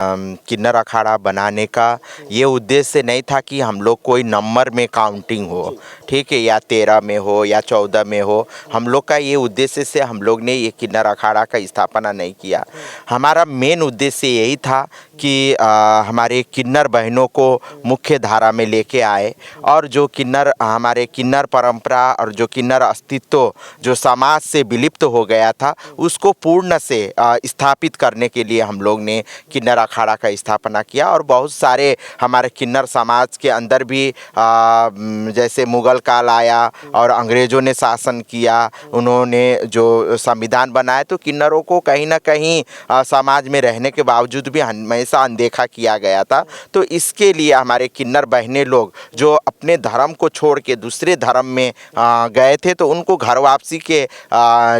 किन्नर अखाड़ा बनाने का ये उद्देश्य नहीं था कि हम लोग कोई नंबर में काउंटिंग हो, ठीक है, या 13 में हो या 14 में हो। हम लोग का ये उद्देश्य से हम लोग ने ये किन्नर अखाड़ा का स्थापना नहीं किया। हमारा मेन उद्देश्य यही था कि हमारे किन्नर बहनों को मुख्य धारा में लेके आए और जो किन्नर हमारे किन्नर परंपरा और जो किन्नर अस्तित्व जो समाज से विलुप्त हो गया था उसको पूर्ण से स्थापित करने के लिए हम लोग ने किन्नर अखाड़ा का स्थापना किया। और बहुत सारे हमारे किन्नर समाज के अंदर भी जैसे मुगल काल आया और अंग्रेज़ों ने शासन किया, उन्होंने जो संविधान बनाया तो किन्नरों को कहीं ना कहीं समाज में रहने के बावजूद भी हमेशा अनदेखा किया गया था। तो इसके लिए हमारे किन्नर बहनें लोग जो अपने धर्म को छोड़ के दूसरे धर्म में गए थे तो उनको घर वापसी के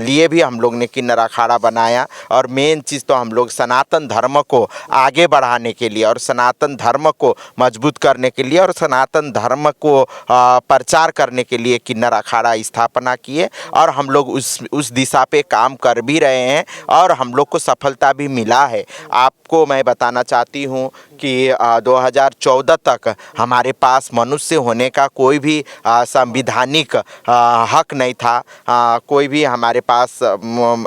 लिए भी हम लोग ने किन्नर अखाड़ा बनाया। और मेन चीज़ तो हम लोग सनातन धर्म को आगे बढ़ाने के लिए और सनातन धर्म को मजबूत करने के लिए और सनातन धर्म को प्रचार करने के लिए किन्नर अखाड़ा स्थापना किए और हम लोग उस दिशा पे काम कर भी रहे हैं और हम लोग को सफलता भी मिला है। आपको मैं बताना चाहती हूँ कि 2014 तक हमारे पास मनुष्य होने का कोई भी संवैधानिक हक नहीं था, कोई भी हमारे पास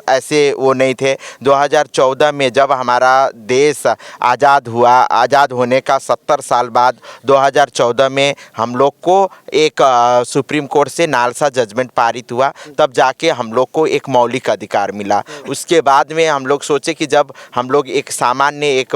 ऐसे वो नहीं थे। 2014 में जब हमारा देश आज़ाद हुआ, आज़ाद होने का 70 साल बाद 2014 में हम लोग को एक सुप्रीम कोर्ट से नालसा जजमेंट पारित हुआ, तब जाके हम लोग को एक मौलिक अधिकार मिला। उसके बाद में हम लोग सोचे कि जब हम लोग एक सामान्य एक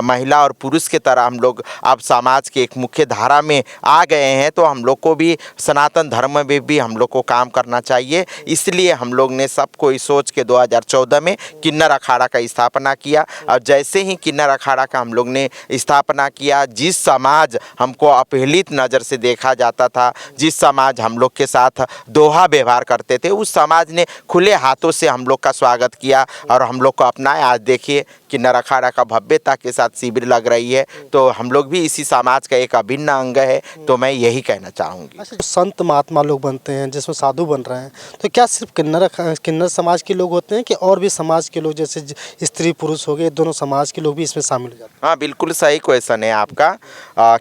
महिला और पुरुष के तरह हम लोग अब समाज के एक मुख्य धारा में आ गए हैं तो हम लोग को भी सनातन धर्म में भी हम लोग को काम करना चाहिए। इसलिए हम लोग ने सब कोई सोच के 2014 में किन्नर अखाड़ा का स्थापना किया। और जैसे ही किन्नर अखाड़ा का हम लोग ने स्थापना किया, जिस समाज हमको अपहेलित नज़र से देखा जाता था, जिस समाज हम लोग के साथ दोहा व्यवहार करते थे, उस समाज ने खुले हाथों से हम लोग का स्वागत किया और हम लोग को अपनाया। आज देखिए किन्नर अखाड़ा का भव्यता के साथ शिविर लग रही है, तो हम लोग भी इसी समाज का एक अभिन्न अंग है। तो मैं यही कहना चाहूँगी। अच्छा, जो संत महात्मा लोग बनते हैं जिसमें साधु बन रहे हैं, तो क्या सिर्फ किन्नर समाज के लोग होते हैं कि और भी समाज के लोग जैसे स्त्री पुरुष हो गए, दोनों समाज के लोग भी इसमें शामिल हो जाते हैं? हाँ, बिल्कुल सही क्वेश्चन है आपका।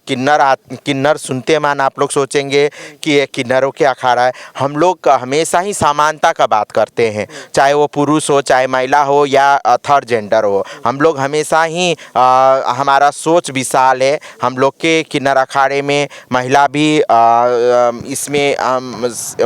किन्नर सुनते मान आप लोग सोचेंगे कि ये किन्नरों के अखाड़ा है। हम लोग हमेशा ही समानता का बात करते हैं, चाहे वो पुरुष हो, चाहे महिला हो या थर्ड जेंडर हो। हम लोग हमेशा ही हमारा सोच विशाल है। हम लोग के किन्नर अखाड़े में महिला भी इसमें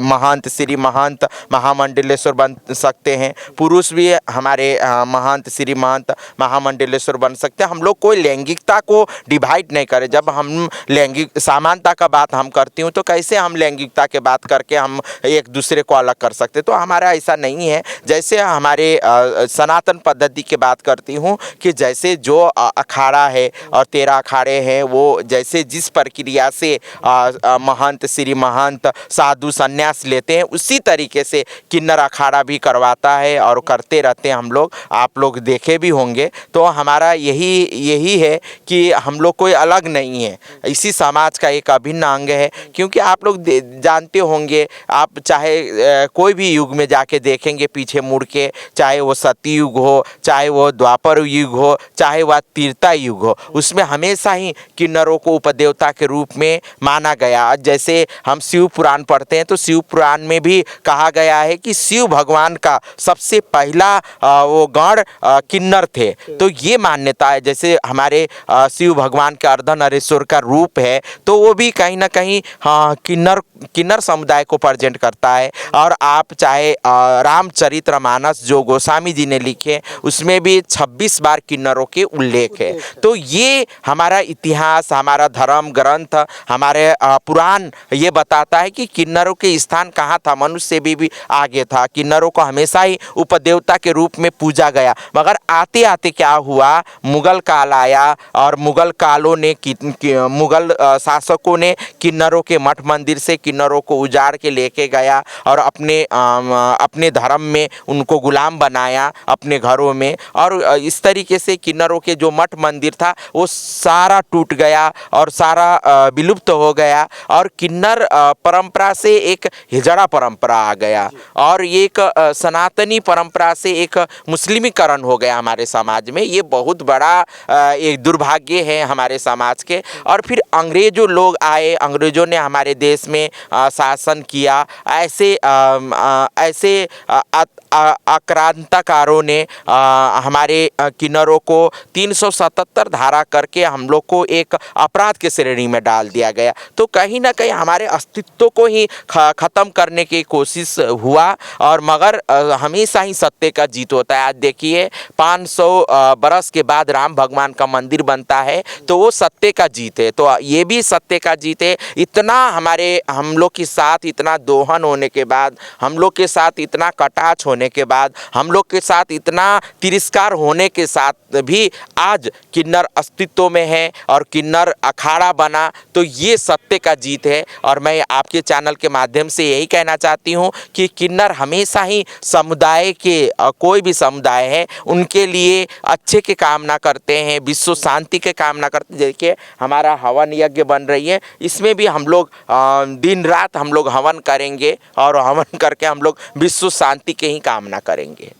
महंत, श्री महंत, महामंडलेश्वर बन सकते हैं। पुरुष भी हमारे महंत, श्री महंत, महामंडलेश्वर बन सकते हैं। हम लोग कोई लैंगिकता को डिवाइड नहीं करें। जब हम लैंगिक समानता का बात हम करती हूँ तो कैसे हम लैंगिकता के बात करके हम एक दूसरे को अलग कर सकते, तो हमारा ऐसा नहीं है। जैसे हमारे सनातन पद्धति की बात करती हूँ कि जैसे जो अखाड़ा है और 13 अखाड़े हैं, वो जैसे जिस प्रक्रिया से महंत, श्री महंत, साधु संन्यास लेते हैं, उसी तरीके से किन्नर अखाड़ा भी करवाता है और करते रहते हैं हम लोग। आप लोग देखे भी होंगे। तो हमारा यही है कि हम लोग कोई अलग नहीं है, इसी समाज का एक अभिन्न अंग है। क्योंकि आप लोग जानते होंगे, आप चाहे कोई भी युग में जाके देखेंगे पीछे मुड़ के, चाहे वो सती युग हो, चाहे वो द्वापर युग हो, चाहे वह त्रेता युग हो, उसमें हमेशा ही किन्नरों को उपदेवता के रूप में माना गया। जैसे हम शिव पुराण पढ़ते हैं तो शिव पुराण में भी कहा गया है कि शिव भगवान का सबसे पहला वो गण किन्नर थे। तो ये मान्यता है। जैसे हमारे शिव भगवान के अर्धनारीश्वर का रूप है तो वो भी कहीं ना कहीं किन्नर समुदाय को प्रेजेंट करता है। और आप चाहे रामचरितमानस जो गोस्वामी जी ने लिखे, उसमें भी 26 बार किन्नरों के उल्लेख है। तो ये हमारा इतिहास, हमारा धर्म ग्रंथ, हमारे पुराण ये बताता है कि किन्नरों के स्थान कहाँ था। मनुष्य से भी आगे था। किन्नरों को हमेशा ही उपदेवता के रूप में पूजा गया। मगर आते आते क्या हुआ, मुगल काल आया और मुगल शासकों ने किन्नरों के मठ मंदिर से किन्नरों को उजाड़ के लेके गया और अपने धर्म में उनको गुलाम बनाया अपने घरों में। और इस तरीके से किन्नरों के जो मठ मंदिर था वो सारा टूट गया और सारा विलुप्त हो गया। और किन्नर परंपरा से एक हिजड़ा परंपरा आ गया और एक सनातनी परंपरा से एक मुस्लिमीकरण हो गया हमारे समाज में। ये बहुत बहुत बड़ा एक दुर्भाग्य है हमारे समाज के। और फिर अंग्रेजों लोग आए, अंग्रेजों ने हमारे देश में शासन किया। ऐसे आक्रांताकारों ने हमारे किन्नरों को 377 धारा करके हम लोग को एक अपराध के श्रेणी में डाल दिया गया। तो कहीं ना कहीं हमारे अस्तित्व को ही ख़त्म करने की कोशिश हुआ। और मगर हमेशा ही सत्य का जीत होता है। आज देखिए 500 बरस के बाद राम भगवान का मंदिर बनता है तो वो सत्य का जीत है। तो ये भी सत्य का जीत है। इतना हम लोग के साथ इतना दोहन होने के बाद, हम लोग के साथ इतना कटाक्ष होने के बाद, हम लोग के साथ इतना तिरस्कार होने के साथ भी आज किन्नर अस्तित्व में है और किन्नर अखाड़ा बना, तो ये सत्य का जीत है। और मैं आपके चैनल के माध्यम से यही कहना चाहती हूँ कि किन्नर हमेशा ही समुदाय के कोई भी समुदाय है उनके लिए अच्छे के कामना करते हैं, विश्व शांति के कामना करते हैं। देखिए हमारा हवन यज्ञ बन रही है, इसमें भी हम लोग दिन रात हम लोग हवन करेंगे और हवन करके हम लोग विश्व शांति के ही कामना करेंगे।